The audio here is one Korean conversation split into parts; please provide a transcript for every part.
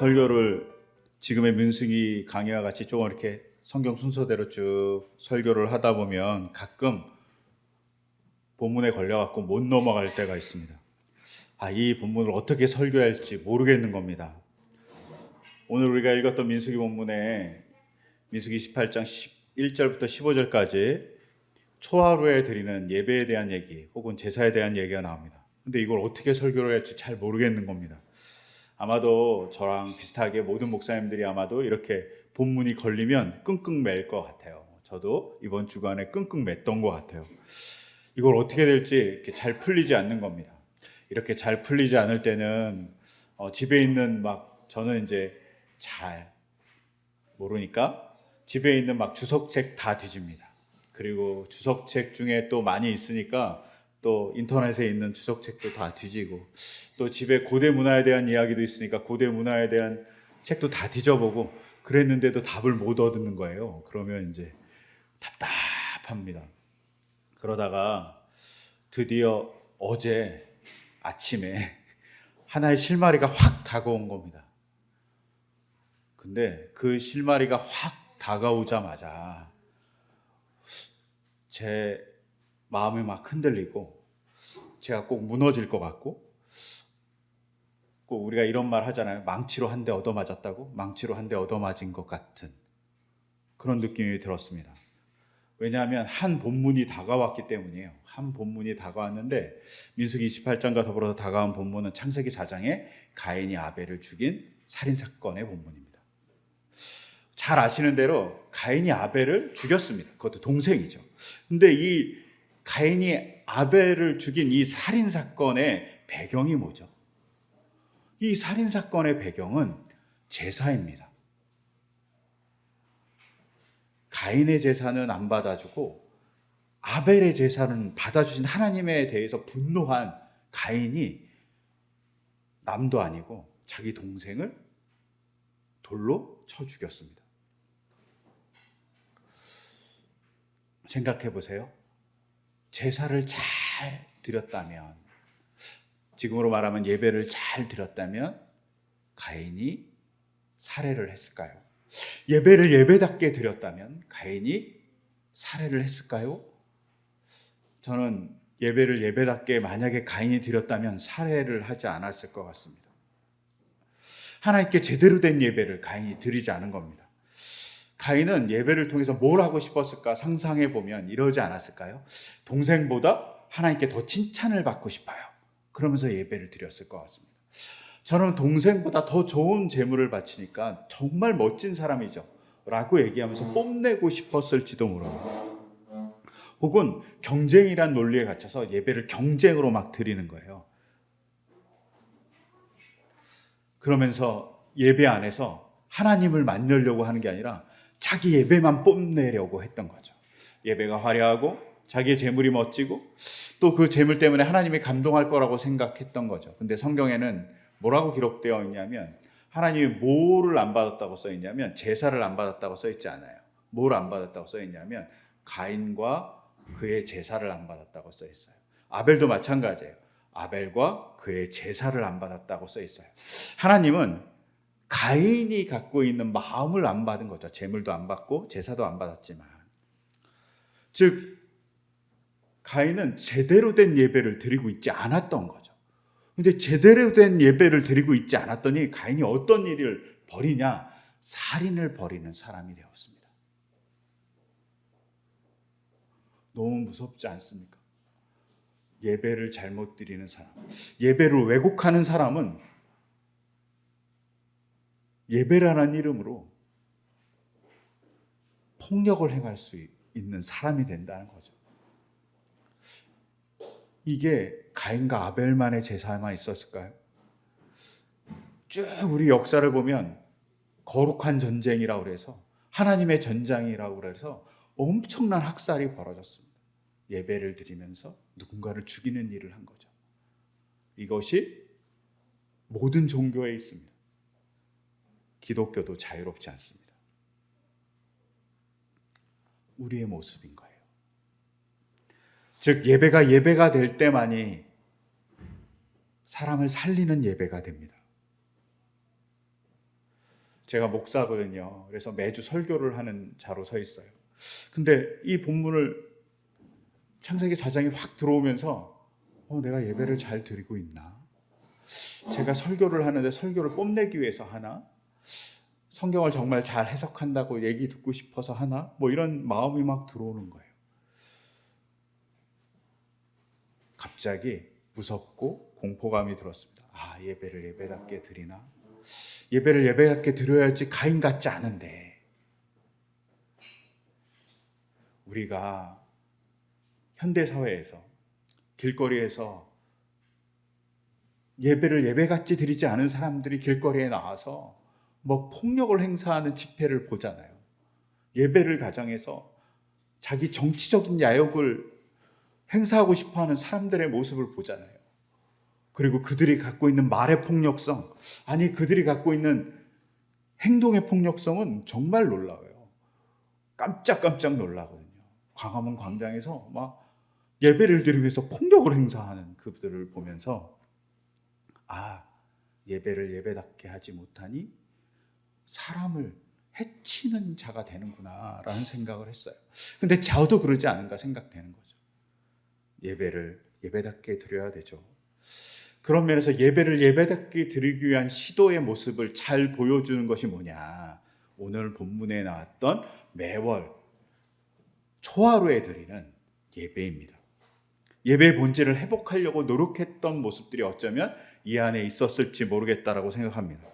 설교를 지금의 민수기 강의와 같이 조금 이렇게 성경 순서대로 쭉 설교를 하다 보면 가끔 본문에 걸려갖고 못 넘어갈 때가 있습니다. 이 본문을 어떻게 설교할지 모르겠는 겁니다. 오늘 우리가 읽었던 민수기 본문에 민수기 28장 1절부터 15절까지 초하루에 드리는 예배에 대한 얘기 혹은 제사에 대한 얘기가 나옵니다. 근데 이걸 어떻게 설교를 할지 잘 모르겠는 겁니다. 아마도 저랑 비슷하게 모든 목사님들이 아마도 이렇게 본문이 걸리면 끙끙 맬 것 같아요. 저도 이번 주간에 끙끙 맸던 것 같아요. 이걸 어떻게 될지 이렇게 잘 풀리지 않는 겁니다. 이렇게 잘 풀리지 않을 때는 집에 있는 저는 이제 잘 모르니까 집에 있는 주석책 다 뒤집니다. 그리고 주석책 중에 또 많이 있으니까 또 인터넷에 있는 주석책도 다 뒤지고, 또 집에 고대 문화에 대한 이야기도 있으니까 고대 문화에 대한 책도 다 뒤져보고, 그랬는데도 답을 못 얻는 거예요. 그러면 이제 답답합니다. 그러다가 드디어 어제 아침에 하나의 실마리가 확 다가온 겁니다. 근데 그 실마리가 확 다가오자마자 제 마음이 흔들리고 제가 꼭 무너질 것 같고, 꼭 우리가 이런 말 하잖아요. 망치로 한 대 얻어맞았다고? 망치로 한 대 얻어맞은 것 같은 그런 느낌이 들었습니다. 왜냐하면 한 본문이 다가왔기 때문이에요. 한 본문이 다가왔는데 민수기 28장과 더불어서 다가온 본문은 창세기 4장에 가인이 아벨을 죽인 살인사건의 본문입니다. 잘 아시는 대로 가인이 아벨을 죽였습니다. 그것도 동생이죠. 근데 이 가인이 아벨을 죽인 이 살인사건의 배경이 뭐죠? 이 살인사건의 배경은 제사입니다. 가인의 제사는 안 받아주고 아벨의 제사는 받아주신 하나님에 대해서 분노한 가인이 남도 아니고 자기 동생을 돌로 쳐 죽였습니다. 생각해 보세요. 제사를 잘 드렸다면, 지금으로 말하면 예배를 잘 드렸다면 가인이 살해를 했을까요? 예배를 예배답게 드렸다면 가인이 살해를 했을까요? 저는 예배를 예배답게 만약에 가인이 드렸다면 살해를 하지 않았을 것 같습니다. 하나님께 제대로 된 예배를 가인이 드리지 않은 겁니다. 가인은 예배를 통해서 뭘 하고 싶었을까 상상해 보면 이러지 않았을까요? 동생보다 하나님께 더 칭찬을 받고 싶어요. 그러면서 예배를 드렸을 것 같습니다. 저는 동생보다 더 좋은 재물을 바치니까 정말 멋진 사람이죠 라고 얘기하면서 뽐내고 싶었을지도 모릅니다. 혹은 경쟁이란 논리에 갇혀서 예배를 경쟁으로 드리는 거예요. 그러면서 예배 안에서 하나님을 만나려고 하는 게 아니라 자기 예배만 뽐내려고 했던 거죠. 예배가 화려하고 자기의 재물이 멋지고 또 그 재물 때문에 하나님이 감동할 거라고 생각했던 거죠. 근데 성경에는 뭐라고 기록되어 있냐면 하나님이 뭐를 안 받았다고 써 있냐면 제사를 안 받았다고 써 있지 않아요. 뭘 안 받았다고 써 있냐면 가인과 그의 제사를 안 받았다고 써 있어요. 아벨도 마찬가지예요. 아벨과 그의 제사를 안 받았다고 써 있어요. 하나님은 가인이 갖고 있는 마음을 안 받은 거죠. 재물도 안 받고 제사도 안 받았지만, 즉 가인은 제대로 된 예배를 드리고 있지 않았던 거죠. 근데 제대로 된 예배를 드리고 있지 않았더니 가인이 어떤 일을 벌이냐? 살인을 벌이는 사람이 되었습니다. 너무 무섭지 않습니까? 예배를 잘못 드리는 사람, 예배를 왜곡하는 사람은 예배라는 이름으로 폭력을 행할 수 있는 사람이 된다는 거죠. 이게 가인과 아벨만의 제사만 있었을까요? 쭉 우리 역사를 보면 거룩한 전쟁이라고 그래서, 하나님의 전장이라고 그래서 엄청난 학살이 벌어졌습니다. 예배를 드리면서 누군가를 죽이는 일을 한 거죠. 이것이 모든 종교에 있습니다. 기독교도 자유롭지 않습니다. 우리의 모습인 거예요. 즉 예배가 될 때만이 사람을 살리는 예배가 됩니다. 제가 목사거든요. 그래서 매주 설교를 하는 자로 서 있어요. 근데 이 본문을 창세기 4장이 확 들어오면서 내가 예배를 잘 드리고 있나? 제가 설교를 하는데 설교를 뽐내기 위해서 하나? 성경을 정말 잘 해석한다고 얘기 듣고 싶어서 하나? 뭐 이런 마음이 막 들어오는 거예요. 갑자기 무섭고 공포감이 들었습니다. 예배를 예배답게 드리나? 예배를 예배답게 드려야지 가인 같지 않은데. 우리가 현대사회에서 길거리에서 예배를 예배같이 드리지 않은 사람들이 길거리에 나와서 뭐 폭력을 행사하는 집회를 보잖아요. 예배를 가정해서 자기 정치적인 야욕을 행사하고 싶어하는 사람들의 모습을 보잖아요. 그리고 그들이 갖고 있는 말의 폭력성, 그들이 갖고 있는 행동의 폭력성은 정말 놀라워요. 깜짝깜짝 놀라거든요. 광화문 광장에서 막 예배를 드리면서 폭력을 행사하는 그들을 보면서 예배를 예배답게 하지 못하니 사람을 해치는 자가 되는구나 라는 생각을 했어요. 근데 저도 그러지 않은가 생각되는 거죠. 예배를 예배답게 드려야 되죠. 그런 면에서 예배를 예배답게 드리기 위한 시도의 모습을 잘 보여주는 것이 뭐냐? 오늘 본문에 나왔던 매월 초하루에 드리는 예배입니다. 예배의 본질을 회복하려고 노력했던 모습들이 어쩌면 이 안에 있었을지 모르겠다라고 생각합니다.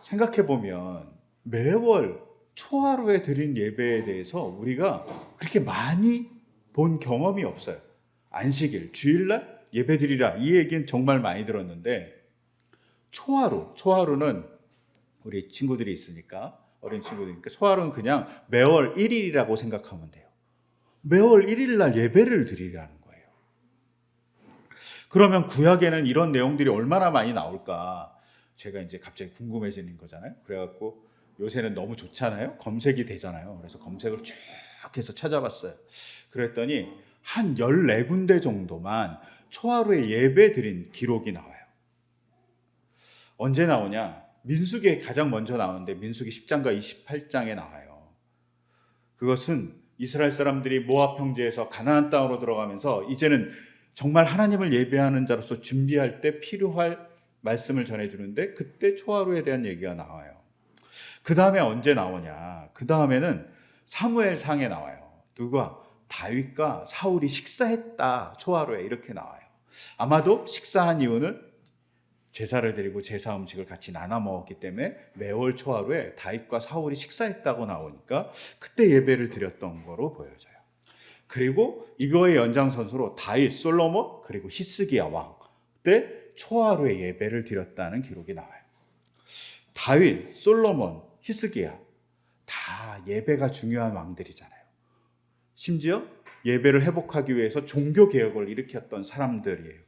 생각해보면 매월 초하루에 드린 예배에 대해서 우리가 그렇게 많이 본 경험이 없어요. 안식일, 주일날 예배 드리라 이 얘기는 정말 많이 들었는데 초하루는 우리 친구들이 있으니까 어린 친구들이니까 초하루는 그냥 매월 1일이라고 생각하면 돼요. 매월 1일날 예배를 드리라는 거예요. 그러면 구약에는 이런 내용들이 얼마나 많이 나올까? 제가 이제 갑자기 궁금해지는 거잖아요. 그래갖고 요새는 너무 좋잖아요. 검색이 되잖아요. 그래서 검색을 쭉 해서 찾아봤어요. 그랬더니 한 14군데 정도만 초하루에 예배 드린 기록이 나와요. 언제 나오냐? 민수기에 가장 먼저 나오는데 민수기 10장과 28장에 나와요. 그것은 이스라엘 사람들이 모압 평지에서 가나안 땅으로 들어가면서 이제는 정말 하나님을 예배하는 자로서 준비할 때 필요할 말씀을 전해주는데 그때 초하루에 대한 얘기가 나와요. 그 다음에 언제 나오냐? 그 다음에는 사무엘상에 나와요. 누가? 다윗과 사울이 식사했다 초하루에 이렇게 나와요. 아마도 식사한 이유는 제사를 드리고 제사 음식을 같이 나눠 먹었기 때문에 매월 초하루에 다윗과 사울이 식사했다고 나오니까 그때 예배를 드렸던 거로 보여져요. 그리고 이거의 연장선수로 다윗, 솔로몬 그리고 히스기야 왕 때 초하루에 예배를 드렸다는 기록이 나와요. 다윗, 솔로몬, 히스기야 다 예배가 중요한 왕들이잖아요. 심지어 예배를 회복하기 위해서 종교 개혁을 일으켰던 사람들이에요.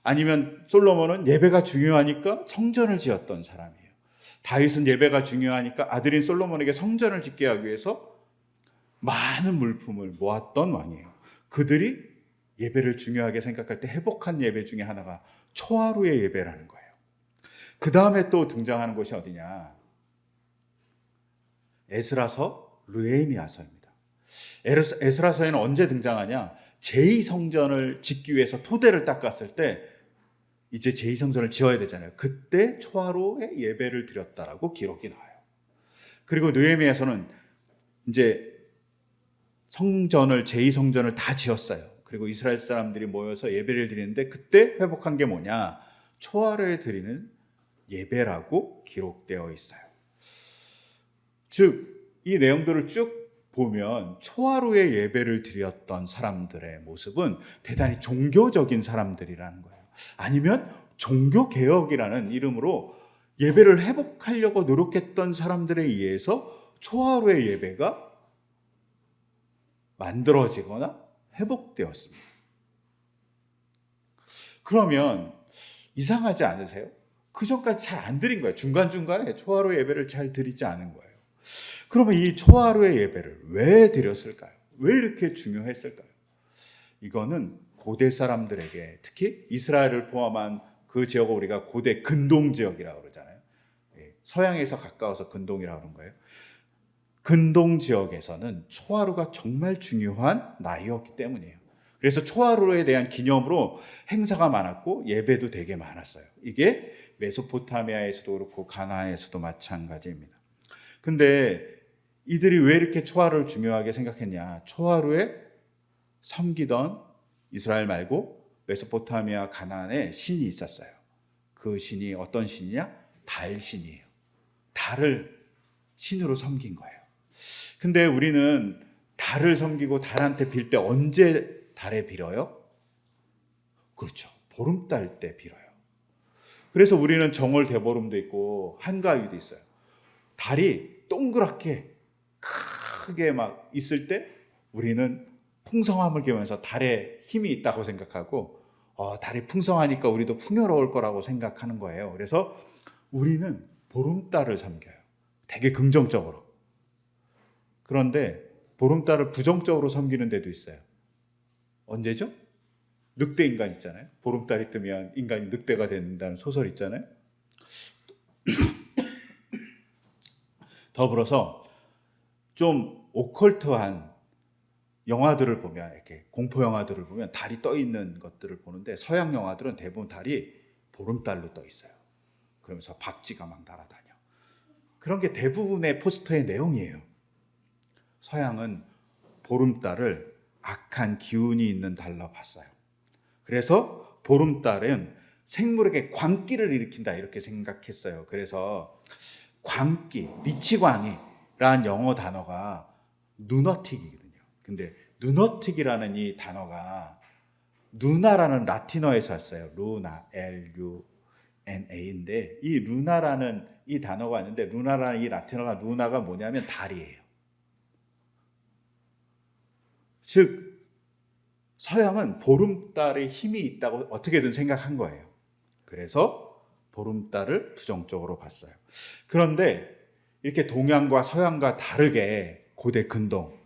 아니면 솔로몬은 예배가 중요하니까 성전을 지었던 사람이에요. 다윗은 예배가 중요하니까 아들인 솔로몬에게 성전을 짓게 하기 위해서 많은 물품을 모았던 왕이에요. 그들이 예배를 중요하게 생각할 때 회복한 예배 중에 하나가 초하루의 예배라는 거예요. 그 다음에 또 등장하는 것이 어디냐? 에스라서, 느헤미야서입니다. 에스라서에는 언제 등장하냐? 제2성전을 짓기 위해서 토대를 닦았을 때 이제 제2성전을 지어야 되잖아요. 그때 초하루에 예배를 드렸다라고 기록이 나와요. 그리고 느헤미야서는 이제 성전을 제2성전을 다 지었어요. 그리고 이스라엘 사람들이 모여서 예배를 드리는데 그때 회복한 게 뭐냐? 초하루에 드리는 예배라고 기록되어 있어요. 즉 이 내용들을 쭉 보면 초하루에 예배를 드렸던 사람들의 모습은 대단히 종교적인 사람들이라는 거예요. 아니면 종교개혁이라는 이름으로 예배를 회복하려고 노력했던 사람들에 의해서 초하루의 예배가 만들어지거나 회복되었습니다. 그러면 이상하지 않으세요? 그 전까지 잘 안 드린 거예요. 중간중간에 초하루 예배를 잘 드리지 않은 거예요. 그러면 이 초하루의 예배를 왜 드렸을까요? 왜 이렇게 중요했을까요? 이거는 고대 사람들에게 특히 이스라엘을 포함한 그 지역을 우리가 고대 근동 지역이라고 그러잖아요. 서양에서 가까워서 근동이라고 하는 거예요. 근동 지역에서는 초하루가 정말 중요한 날이었기 때문이에요. 그래서 초하루에 대한 기념으로 행사가 많았고 예배도 되게 많았어요. 이게 메소포타미아에서도 그렇고 가나안에서도 마찬가지입니다. 근데 이들이 왜 이렇게 초하루를 중요하게 생각했냐? 초하루에 섬기던 이스라엘 말고 메소포타미아 가나안에 신이 있었어요. 그 신이 어떤 신이냐? 달 신이에요. 달을 신으로 섬긴 거예요. 근데 우리는 달을 섬기고 달한테 빌 때 언제 달에 빌어요? 그렇죠. 보름달 때 빌어요. 그래서 우리는 정월 대보름도 있고 한가위도 있어요. 달이 동그랗게 크게 막 있을 때 우리는 풍성함을 기원해서 달에 힘이 있다고 생각하고 달이 풍성하니까 우리도 풍요로울 거라고 생각하는 거예요. 그래서 우리는 보름달을 섬겨요. 되게 긍정적으로. 그런데 보름달을 부정적으로 섬기는 데도 있어요. 언제죠? 늑대 인간 있잖아요. 보름달이 뜨면 인간이 늑대가 된다는 소설 있잖아요. 더불어서 좀 오컬트한 영화들을 보면, 이렇게 공포 영화들을 보면 달이 떠 있는 것들을 보는데 서양 영화들은 대부분 달이 보름달로 떠 있어요. 그러면서 박쥐가 막 날아다녀. 그런 게 대부분의 포스터의 내용이에요. 서양은 보름달을 악한 기운이 있는 달로 봤어요. 그래서 보름달은 생물에게 광기를 일으킨다 이렇게 생각했어요. 그래서 광기, 미치광이라는 영어 단어가 누너틱이거든요. 근데 누너틱이라는 이 단어가 루나라는 라틴어에서 왔어요. 루나, L-U-N-A인데 이 루나라는 이 단어가 있는데 루나라는 이 라틴어가 루나가 뭐냐면 달이에요. 즉 서양은 보름달의 힘이 있다고 어떻게든 생각한 거예요. 그래서 보름달을 부정적으로 봤어요. 그런데 이렇게 동양과 서양과 다르게 고대 근동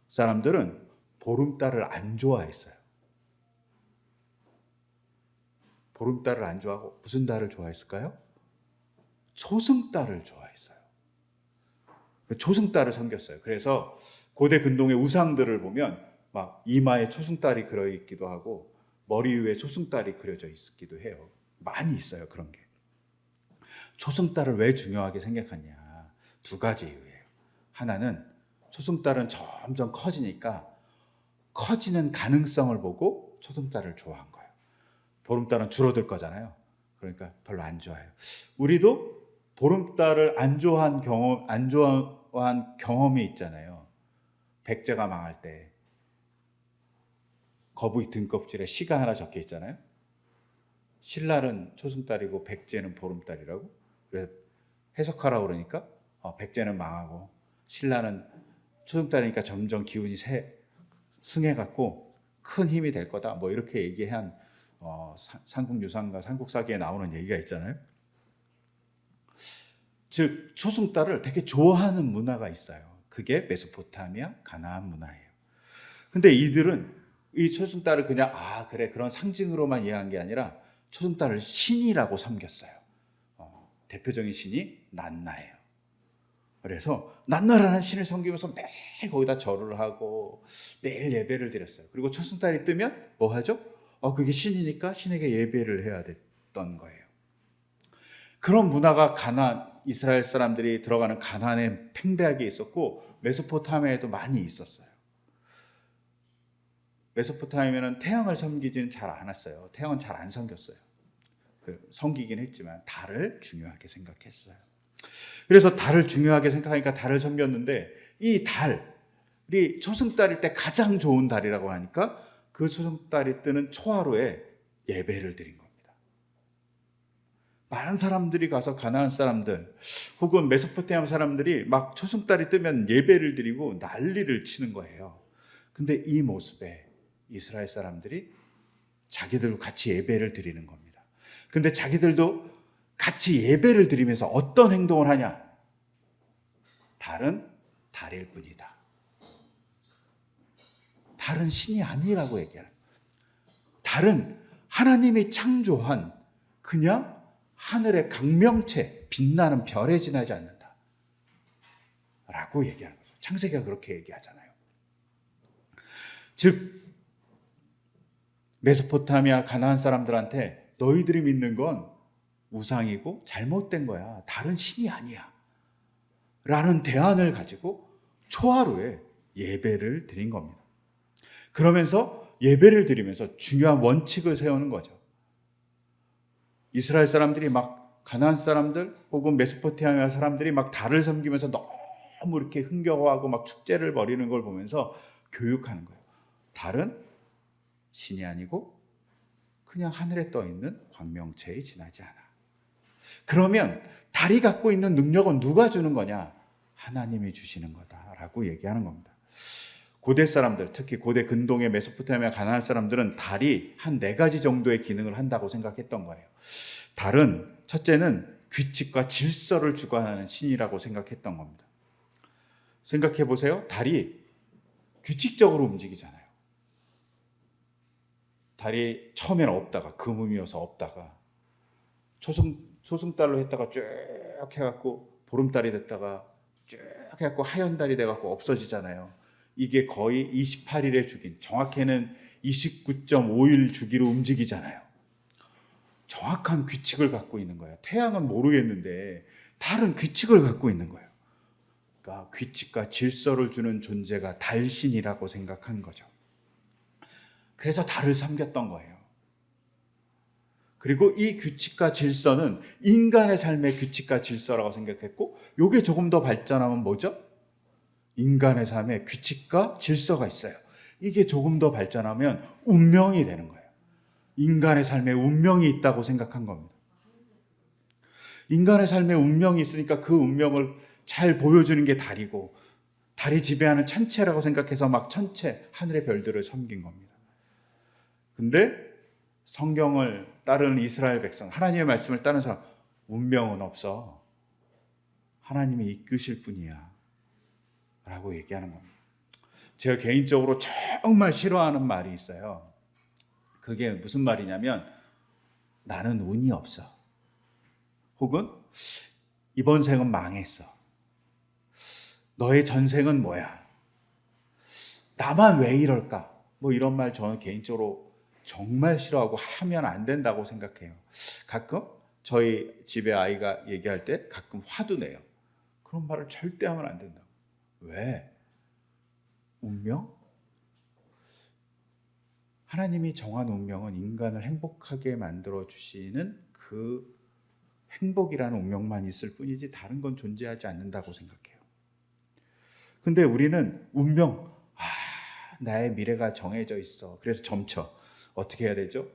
사람들은 보름달을 안 좋아했어요. 보름달을 안 좋아하고 무슨 달을 좋아했을까요? 초승달을 좋아했어요. 초승달을 섬겼어요. 그래서 고대 근동의 우상들을 보면 막 이마에 초승달이 그려 있기도 하고 머리 위에 초승달이 그려져 있기도 해요. 많이 있어요, 그런 게. 초승달을 왜 중요하게 생각하냐? 두 가지 이유예요. 하나는 초승달은 점점 커지니까 커지는 가능성을 보고 초승달을 좋아한 거예요. 보름달은 줄어들 거잖아요. 그러니까 별로 안 좋아해요. 우리도 보름달을 안 좋아한 경험이 있잖아요. 백제가 망할 때 거북이 등껍질에 시가 하나 적혀 있잖아요. 신랄은 초승달이고 백제는 보름달이라고. 그래서 해석하라고 그러니까 백제는 망하고 신랄은 초승달이니까 점점 기운이 승해갖고 큰 힘이 될 거다. 뭐 이렇게 얘기한 삼국유사인가 삼국사기에 나오는 얘기가 있잖아요. 즉 초승달을 되게 좋아하는 문화가 있어요. 그게 메소포타미아 가나안 문화예요. 근데 이들은 이 초승달을 그냥 그래 그런 상징으로만 이해한 게 아니라 초승달을 신이라고 섬겼어요. 대표적인 신이 난나예요. 그래서 난나라는 신을 섬기면서 매일 거기다 절을 하고 매일 예배를 드렸어요. 그리고 초승달이 뜨면 뭐 하죠? 그게 신이니까 신에게 예배를 해야 됐던 거예요. 그런 문화가 이스라엘 사람들이 들어가는 가나안에 팽배하게 있었고 메소포타미아에도 많이 있었어요. 메소포타미아는 태양을 섬기지는 잘 않았어요. 태양은 잘 안 섬겼어요. 섬기긴 했지만 달을 중요하게 생각했어요. 그래서 달을 중요하게 생각하니까 달을 섬겼는데 이 달이 초승달일 때 가장 좋은 달이라고 하니까 그 초승달이 뜨는 초하루에 예배를 드린 겁니다. 많은 사람들이 가서 가나안 사람들 혹은 메소포타미아 사람들이 막 초승달이 뜨면 예배를 드리고 난리를 치는 거예요. 근데 이 모습에 이스라엘 사람들이 자기들도 같이 예배를 드리는 겁니다. 근데 자기들도 같이 예배를 드리면서 어떤 행동을 하냐? 달은 달일 뿐이다. 달은 신이 아니라고 얘기해요. 달은 하나님이 창조한 그냥 하늘의 강명체, 빛나는 별에 지나지 않는다 라고 얘기하는 거죠. 창세기가 그렇게 얘기하잖아요. 즉 메소포타미아 가나안 사람들한테 너희들이 믿는 건 우상이고 잘못된 거야, 다른 신이 아니야 라는 대안을 가지고 초하루에 예배를 드린 겁니다. 그러면서 예배를 드리면서 중요한 원칙을 세우는 거죠. 이스라엘 사람들이 막 가나안 사람들 혹은 메소포타미아 사람들이 막 달을 섬기면서 너무 이렇게 흥겨워하고 막 축제를 벌이는 걸 보면서 교육하는 거예요. 달은 신이 아니고 그냥 하늘에 떠 있는 광명체에 지나지 않아. 그러면 달이 갖고 있는 능력은 누가 주는 거냐? 하나님이 주시는 거다라고 얘기하는 겁니다. 고대 사람들, 특히 고대 근동의 메소포타미아 가나안 사람들은 달이 한 4가지 정도의 기능을 한다고 생각했던 거예요. 달은 첫째는 규칙과 질서를 주관하는 신이라고 생각했던 겁니다. 생각해 보세요. 달이 규칙적으로 움직이잖아요. 달이 처음에는 없다가 금음이어서 없다가 초승달로 했다가 쭉 해갖고 보름달이 됐다가 쭉 해갖고 하연달이 돼갖고 없어지잖아요. 이게 거의 28일의 주기, 정확히는 29.5일 주기로 움직이잖아요. 정확한 규칙을 갖고 있는 거예요. 태양은 모르겠는데 달은 규칙을 갖고 있는 거예요. 그러니까 규칙과 질서를 주는 존재가 달신이라고 생각한 거죠. 그래서 달을 섬겼던 거예요. 그리고 이 규칙과 질서는 인간의 삶의 규칙과 질서라고 생각했고, 이게 조금 더 발전하면 뭐죠? 인간의 삶에 규칙과 질서가 있어요. 이게 조금 더 발전하면 운명이 되는 거예요. 인간의 삶에 운명이 있다고 생각한 겁니다. 인간의 삶에 운명이 있으니까 그 운명을 잘 보여주는 게 달이고, 달이 지배하는 천체라고 생각해서 막 천체, 하늘의 별들을 섬긴 겁니다. 근데 성경을 따르는 이스라엘 백성, 하나님의 말씀을 따르는 사람, 운명은 없어. 하나님이 이끄실 뿐이야 라고 얘기하는 겁니다. 제가 개인적으로 정말 싫어하는 말이 있어요. 그게 무슨 말이냐면, 나는 운이 없어. 혹은 이번 생은 망했어. 너의 전생은 뭐야? 나만 왜 이럴까? 뭐 이런 말 저는 개인적으로 정말 싫어하고 하면 안 된다고 생각해요. 가끔 저희 집에 아이가 얘기할 때 가끔 화도 내요. 그런 말을 절대 하면 안 된다고. 왜? 운명? 하나님이 정한 운명은 인간을 행복하게 만들어 주시는 그 행복이라는 운명만 있을 뿐이지 다른 건 존재하지 않는다고 생각해요. 근데 우리는 운명, 나의 미래가 정해져 있어. 그래서 점쳐. 어떻게 해야 되죠?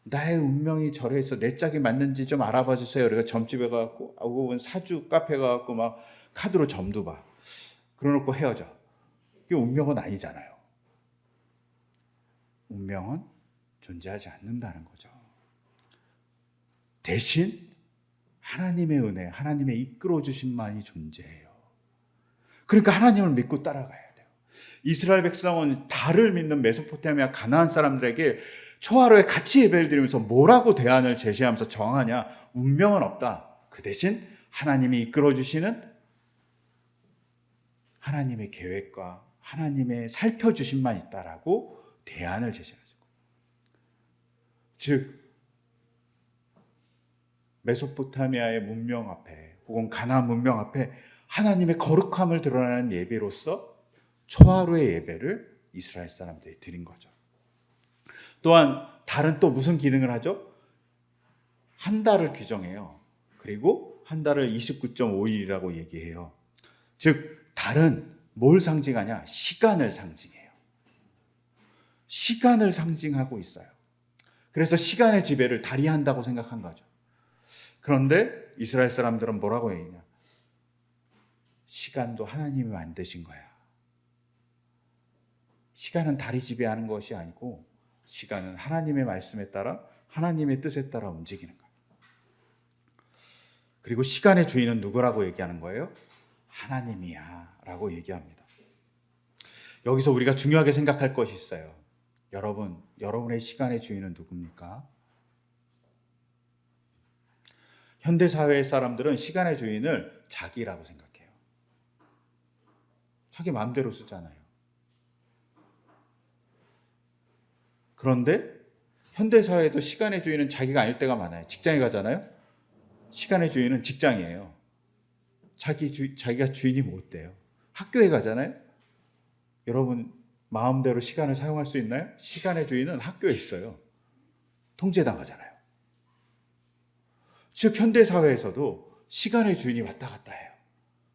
나의 운명이 저래 있어. 내 짝이 맞는지 좀 알아봐 주세요. 우리가 점집에 가갖고, 혹은 사주 카페 가갖고 막 카드로 점도 봐. 그러놓고 헤어져. 그게 운명은 아니잖아요. 운명은 존재하지 않는다는 거죠. 대신 하나님의 은혜, 하나님의 이끌어 주심만이 존재해요. 그러니까 하나님을 믿고 따라가야 돼요. 이스라엘 백성은 달을 믿는 메소포타미아 가나안 사람들에게 초하루에 같이 예배를 드리면서 뭐라고 대안을 제시하면서 정하냐? 운명은 없다. 그 대신 하나님이 이끌어 주시는 하나님의 계획과 하나님의 살펴주심만 있다라고 대안을 제시하죠. 즉 메소포타미아의 문명 앞에 혹은 가나안 문명 앞에 하나님의 거룩함을 드러내는 예배로서 초하루의 예배를 이스라엘 사람들이 드린 거죠. 또한 달은 또 무슨 기능을 하죠? 한 달을 규정해요. 그리고 한 달을 29.5일이라고 얘기해요. 즉 달은 뭘 상징하냐? 시간을 상징해요. 시간을 상징하고 있어요. 그래서 시간의 지배를 달이 한다고 생각한 거죠. 그런데 이스라엘 사람들은 뭐라고 했냐? 시간도 하나님이 만드신 거야. 시간은 달이 지배하는 것이 아니고 시간은 하나님의 말씀에 따라 하나님의 뜻에 따라 움직이는 거예요. 그리고 시간의 주인은 누구라고 얘기하는 거예요? 하나님이야 라고 얘기합니다. 여기서 우리가 중요하게 생각할 것이 있어요. 여러분의 시간의 주인은 누굽니까? 현대 사회의 사람들은 시간의 주인을 자기라고 생각해요. 자기 마음대로 쓰잖아요. 그런데 현대 사회에도 시간의 주인은 자기가 아닐 때가 많아요. 직장에 가잖아요. 시간의 주인은 직장이에요. 자기가 주인이 못 돼요. 학교에 가잖아요. 여러분 마음대로 시간을 사용할 수 있나요? 시간의 주인은 학교에 있어요. 통제당하잖아요. 즉 현대 사회에서도 시간의 주인이 왔다 갔다 해요.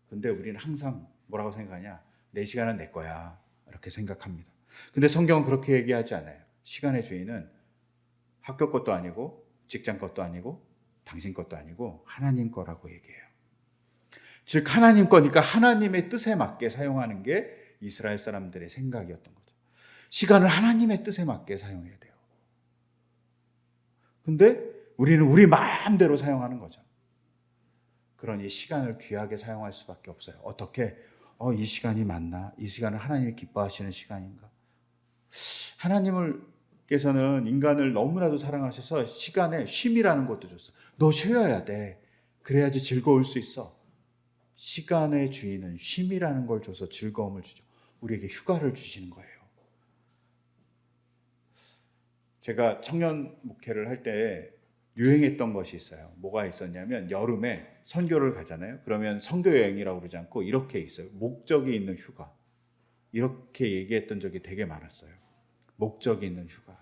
근데 우리는 항상 뭐라고 생각하냐? 내 시간은 내 거야. 이렇게 생각합니다. 근데 성경은 그렇게 얘기하지 않아요. 시간의 주인은 학교 것도 아니고 직장 것도 아니고 당신 것도 아니고 하나님 거라고 얘기해요. 즉 하나님 거니까 하나님의 뜻에 맞게 사용하는 게 이스라엘 사람들의 생각이었던 거죠. 시간을 하나님의 뜻에 맞게 사용해야 돼요. 근데 우리는 우리 마음대로 사용하는 거죠. 그러니 시간을 귀하게 사용할 수밖에 없어요. 어떻게? 이 시간이 맞나? 이 시간은 하나님이 기뻐하시는 시간인가? 하나님께서는 인간을 너무나도 사랑하셔서 시간에 쉼이라는 것도 줬어요. 너 쉬어야 돼. 그래야지 즐거울 수 있어. 시간의 주인은 쉼이라는 걸 줘서 즐거움을 주죠. 우리에게 휴가를 주시는 거예요. 제가 청년 목회를 할 때 유행했던 것이 있어요. 뭐가 있었냐면 여름에 선교를 가잖아요. 그러면 선교 여행이라고 그러지 않고 이렇게 있어요. 목적이 있는 휴가. 이렇게 얘기했던 적이 되게 많았어요. 목적이 있는 휴가.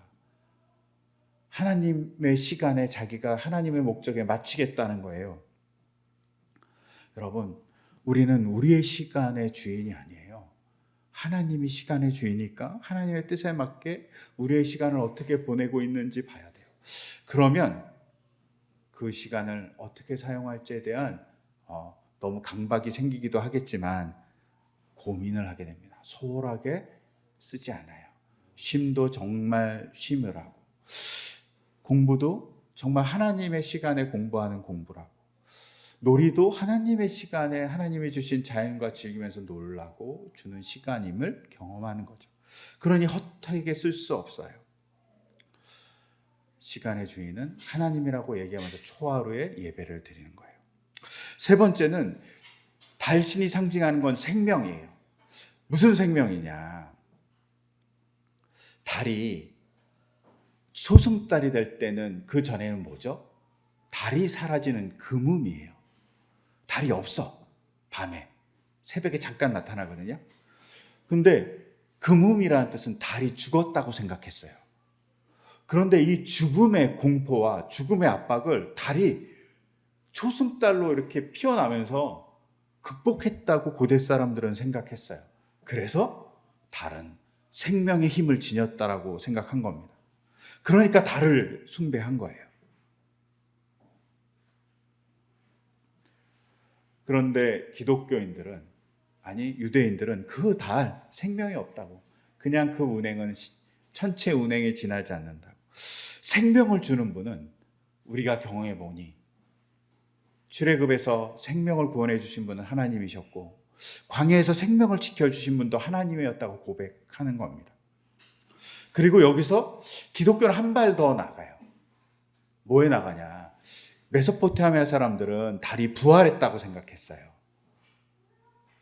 하나님의 시간에 자기가 하나님의 목적에 마치겠다는 거예요. 여러분, 우리는 우리의 시간의 주인이 아니에요. 하나님이 시간의 주인이니까 하나님의 뜻에 맞게 우리의 시간을 어떻게 보내고 있는지 봐야 돼요. 그러면 그 시간을 어떻게 사용할지에 대한 너무 강박이 생기기도 하겠지만 고민을 하게 됩니다. 소홀하게 쓰지 않아요. 쉼도 정말 쉼을 하고 공부도 정말 하나님의 시간에 공부하는 공부라고 놀이도 하나님의 시간에 하나님이 주신 자연과 즐기면서 놀라고 주는 시간임을 경험하는 거죠. 그러니 헛되게 쓸 수 없어요. 시간의 주인은 하나님이라고 얘기하면서 초하루에 예배를 드리는 거예요. 세 번째는 달신이 상징하는 건 생명이에요. 무슨 생명이냐? 달이 소승달이 될 때는 그 전에는 뭐죠? 달이 사라지는 금음이에요. 달이 없어. 밤에 새벽에 잠깐 나타나거든요. 근데 금음이라는 뜻은 달이 죽었다고 생각했어요. 그런데 이 죽음의 공포와 죽음의 압박을 달이 초승달로 이렇게 피어나면서 극복했다고 고대 사람들은 생각했어요. 그래서 달은 생명의 힘을 지녔다라고 생각한 겁니다. 그러니까 달을 숭배한 거예요. 그런데 기독교인들은, 아니 유대인들은 그 달 생명이 없다고, 그냥 그 운행은 천체 운행에 지나지 않는다고. 생명을 주는 분은 우리가 경험해 보니 출애굽에서 생명을 구원해 주신 분은 하나님이셨고 광야에서 생명을 지켜주신 분도 하나님이었다고 고백하는 겁니다. 그리고 여기서 기독교는 한 발 더 나가요. 뭐에 나가냐? 메소포타미아 사람들은 달이 부활했다고 생각했어요.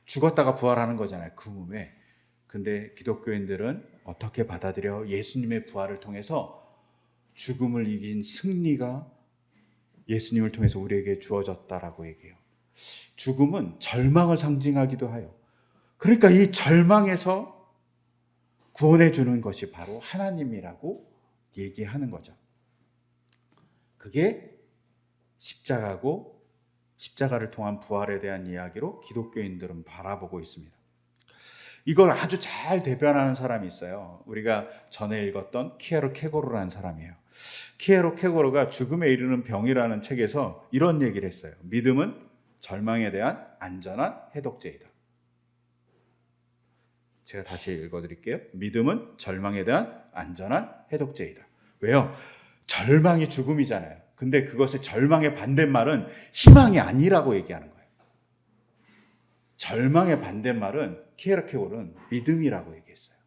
죽었다가 부활하는 거잖아요, 금음에. 근데 기독교인들은 어떻게 받아들여? 예수님의 부활을 통해서 죽음을 이긴 승리가 예수님을 통해서 우리에게 주어졌다라고 얘기해요. 죽음은 절망을 상징하기도 해요. 그러니까 이 절망에서 구원해 주는 것이 바로 하나님이라고 얘기하는 거죠. 그게 십자가고 십자가를 통한 부활에 대한 이야기로 기독교인들은 바라보고 있습니다. 이걸 아주 잘 대변하는 사람이 있어요. 우리가 전에 읽었던 키에로 케고르라는 사람이에요. 키에로 케고르가 죽음에 이르는 병이라는 책에서 이런 얘기를 했어요. 믿음은 절망에 대한 안전한 해독제이다. 제가 다시 읽어드릴게요. 믿음은 절망에 대한 안전한 해독제이다. 왜요? 절망이 죽음이잖아요. 근데 그것의 절망의 반대말은 희망이 아니라고 얘기하는 거예요. 절망의 반대말은 키에로 케고르는 믿음이라고 얘기했어요.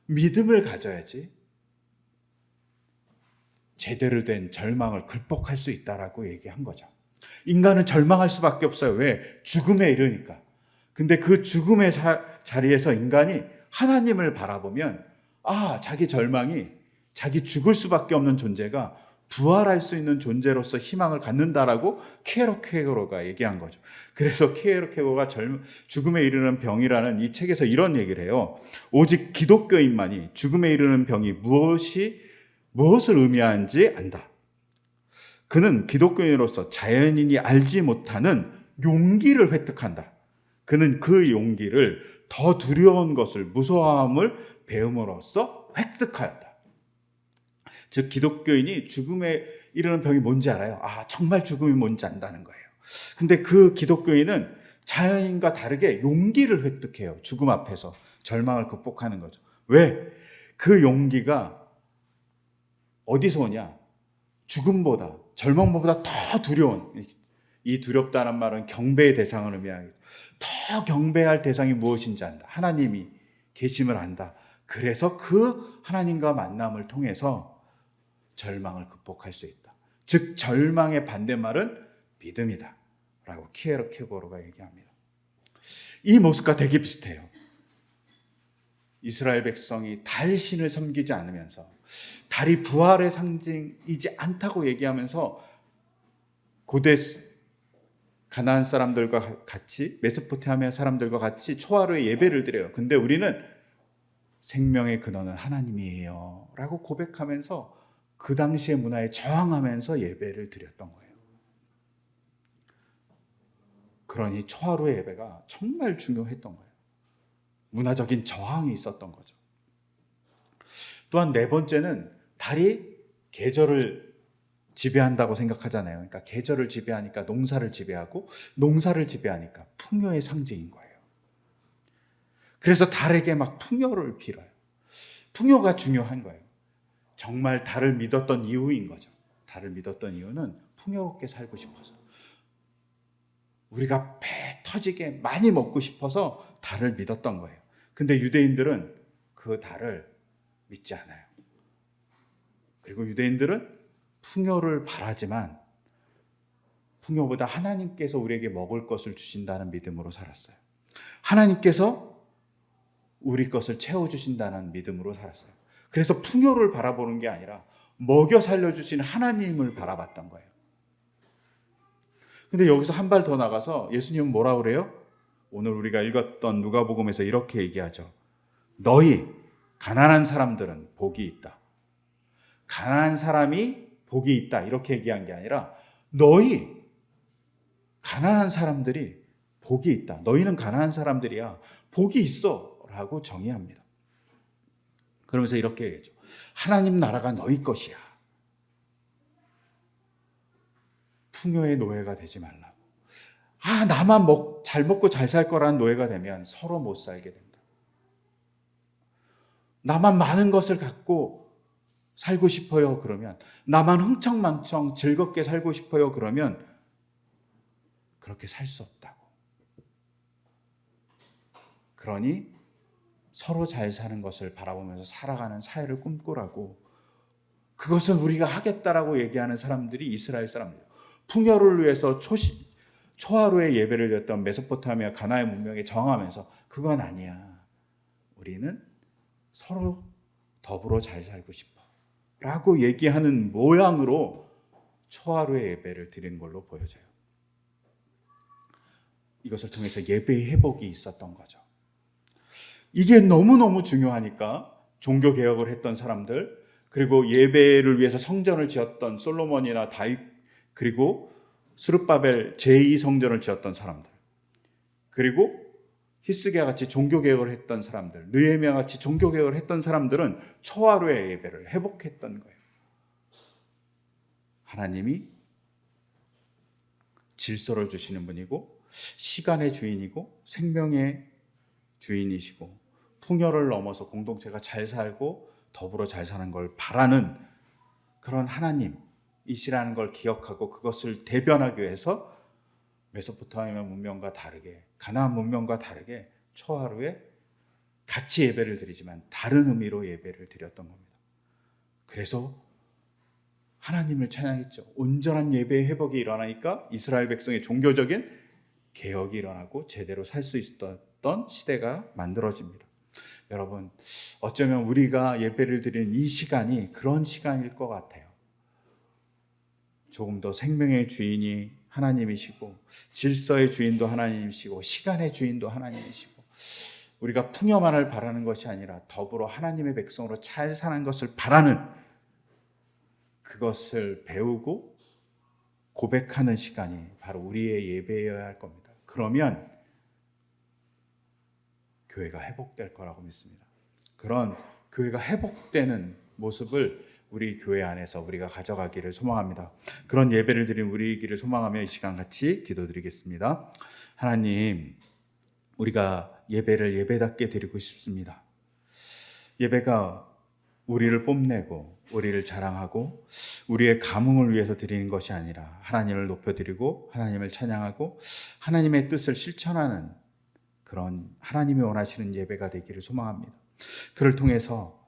믿음을 가져야지 제대로 된 절망을 극복할 수 있다라고 얘기한 거죠. 인간은 절망할 수밖에 없어요. 왜? 죽음에 이르니까. 근데 그 죽음의 자리에서 인간이 하나님을 바라보면 자기 절망이 자기 죽을 수밖에 없는 존재가 부활할 수 있는 존재로서 희망을 갖는다라고 키에르케고르가 얘기한 거죠. 그래서 키에르케고르가 죽음에 이르는 병이라는 이 책에서 이런 얘기를 해요. 오직 기독교인만이 죽음에 이르는 병이 무엇을 의미하는지 안다. 그는 기독교인으로서 자연인이 알지 못하는 용기를 획득한다. 그는 그 용기를 더 두려운 것을, 무서움을 배움으로써 획득하였다. 즉 기독교인이 죽음에 이르는 병이 뭔지 알아요. 정말 죽음이 뭔지 안다는 거예요. 근데 그 기독교인은 자연인과 다르게 용기를 획득해요. 죽음 앞에서 절망을 극복하는 거죠. 왜? 그 용기가 어디서 오냐? 죽음보다, 절망보다 더 두려운, 이 두렵다는 말은 경배의 대상을 의미하겠죠. 더 경배할 대상이 무엇인지 안다. 하나님이 계심을 안다. 그래서 그 하나님과 만남을 통해서 절망을 극복할 수 있다. 즉 절망의 반대말은 믿음이다 라고 키에르케고르가 얘기합니다. 이 모습과 되게 비슷해요. 이스라엘 백성이 달 신을 섬기지 않으면서 달이 부활의 상징이지 않다고 얘기하면서 고대 가나안 사람들과 같이, 메소포타미아 사람들과 같이 초하루에 예배를 드려요. 근데 우리는 생명의 근원은 하나님이에요 라고 고백하면서 그 당시의 문화에 저항하면서 예배를 드렸던 거예요. 그러니 초하루의 예배가 정말 중요했던 거예요. 문화적인 저항이 있었던 거죠. 또한 네 번째는 달이 계절을 지배한다고 생각하잖아요. 그러니까 계절을 지배하니까 농사를 지배하고, 농사를 지배하니까 풍요의 상징인 거예요. 그래서 달에게 막 풍요를 빌어요. 풍요가 중요한 거예요. 정말 달을 믿었던 이유인 거죠. 달을 믿었던 이유는 풍요롭게 살고 싶어서, 우리가 배 터지게 많이 먹고 싶어서 달을 믿었던 거예요. 근데 유대인들은 그 달을 믿지 않아요. 그리고 유대인들은 풍요를 바라지만 풍요보다 하나님께서 우리에게 먹을 것을 주신다는 믿음으로 살았어요. 하나님께서 우리 것을 채워주신다는 믿음으로 살았어요. 그래서 풍요를 바라보는 게 아니라 먹여 살려주신 하나님을 바라봤던 거예요. 근데 여기서 한 발 더 나가서 예수님은 뭐라 그래요? 오늘 우리가 읽었던 누가복음에서 이렇게 얘기하죠. 너희 가난한 사람들은 복이 있다. 가난한 사람이 복이 있다 이렇게 얘기한 게 아니라 너희 가난한 사람들이 복이 있다. 너희는 가난한 사람들이야. 복이 있어 라고 정의합니다. 그러면서 이렇게 얘기하죠. 하나님 나라가 너희 것이야. 풍요의 노예가 되지 말라고. 나만 잘 먹고 잘 살 거라는 노예가 되면 서로 못 살게 된다. 나만 많은 것을 갖고 살고 싶어요 그러면, 나만 흥청망청 즐겁게 살고 싶어요 그러면 그렇게 살 수 없다고. 그러니 서로 잘 사는 것을 바라보면서 살아가는 사회를 꿈꾸라고, 그것은 우리가 하겠다라고 얘기하는 사람들이 이스라엘 사람들. 풍요를 위해서 초하루의 예배를 드렸던 메소포타미아 가나안 문명에 저항하면서 그건 아니야. 우리는 서로 더불어 잘 살고 싶어 라고 얘기하는 모양으로 초하루의 예배를 드린 걸로 보여져요. 이것을 통해서 예배의 회복이 있었던 거죠. 이게 너무너무 중요하니까 종교개혁을 했던 사람들, 그리고 예배를 위해서 성전을 지었던 솔로몬이나 다윗, 그리고 스룹바벨 제2성전을 지었던 사람들, 그리고 히스기야 같이 종교개혁을 했던 사람들, 느헤미야 같이 종교개혁을 했던 사람들은 초하루의 예배를 회복했던 거예요. 하나님이 질서를 주시는 분이고 시간의 주인이고 생명의 주인이시고 풍요를 넘어서 공동체가 잘 살고 더불어 잘 사는 걸 바라는 그런 하나님이시라는 걸 기억하고 그것을 대변하기 위해서 메소포타미아 문명과 다르게, 가나안 문명과 다르게 초하루에 같이 예배를 드리지만 다른 의미로 예배를 드렸던 겁니다. 그래서 하나님을 찬양했죠. 온전한 예배의 회복이 일어나니까 이스라엘 백성의 종교적인 개혁이 일어나고 제대로 살 수 있었던 시대가 만들어집니다. 여러분, 어쩌면 우리가 예배를 드리는 이 시간이 그런 시간일 것 같아요. 조금 더 생명의 주인이 하나님이시고 질서의 주인도 하나님이시고 시간의 주인도 하나님이시고 우리가 풍요만을 바라는 것이 아니라 더불어 하나님의 백성으로 잘 사는 것을 바라는, 그것을 배우고 고백하는 시간이 바로 우리의 예배여야 할 겁니다. 그러면 교회가 회복될 거라고 믿습니다. 그런 교회가 회복되는 모습을 우리 교회 안에서 우리가 가져가기를 소망합니다. 그런 예배를 드리는 우리이기를 소망하며 이 시간 같이 기도드리겠습니다. 하나님, 우리가 예배를 예배답게 드리고 싶습니다. 예배가 우리를 뽐내고 우리를 자랑하고 우리의 감흥을 위해서 드리는 것이 아니라 하나님을 높여드리고 하나님을 찬양하고 하나님의 뜻을 실천하는 그런 하나님이 원하시는 예배가 되기를 소망합니다. 그를 통해서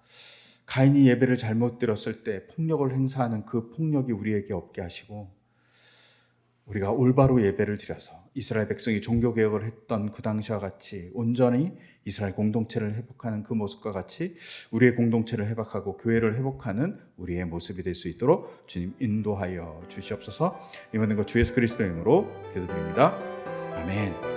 가인이 예배를 잘못 드렸을 때 폭력을 행사하는 그 폭력이 우리에게 없게 하시고 우리가 올바로 예배를 드려서 이스라엘 백성이 종교개혁을 했던 그 당시와 같이 온전히 이스라엘 공동체를 회복하는 그 모습과 같이 우리의 공동체를 회복하고 교회를 회복하는 우리의 모습이 될 수 있도록 주님 인도하여 주시옵소서. 이 모든 것 주 예수 그리스도의 이름으로 기도드립니다. 아멘.